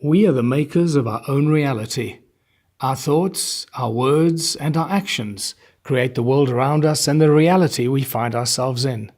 We are the makers of our own reality. Our thoughts, our words, and our actions create the world around us and the reality we find ourselves in.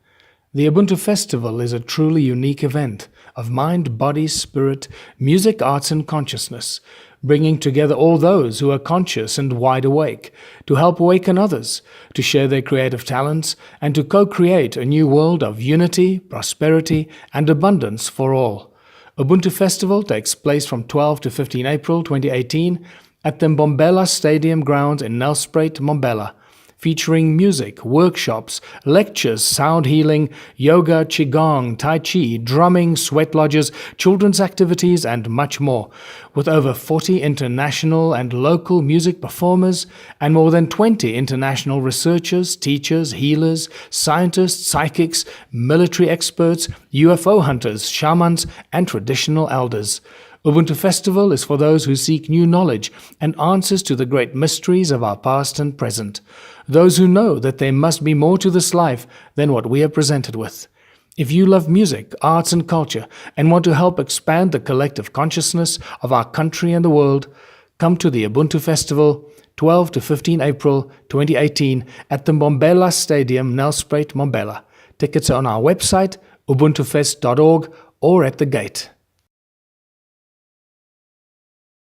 The Ubuntu Festival is a truly unique event of mind, body, spirit, music, arts, and consciousness, bringing together all those who are conscious and wide awake to help awaken others, to share their creative talents, and to co-create a new world of unity, prosperity, and abundance for all. Ubuntu Festival takes place from 12 to 15 April 2018 at the Mbombela Stadium grounds in Nelspruit, Mbombela, featuring music, workshops, lectures, sound healing, yoga, qigong, tai chi, drumming, sweat lodges, children's activities, and much more, with over 40 international and local music performers and more than 20 international researchers, teachers, healers, scientists, psychics, military experts, UFO hunters, shamans, and traditional elders. Ubuntu Festival is for those who seek new knowledge and answers to the great mysteries of our past and present. Those who know that there must be more to this life than what we are presented with. If you love music, arts, and culture and want to help expand the collective consciousness of our country and the world, come to the Ubuntu Festival, 12 to 15 April 2018 at the Mbombela Stadium, Nelspruit, Mbombela. Tickets are on our website, ubuntufest.org, or at the gate.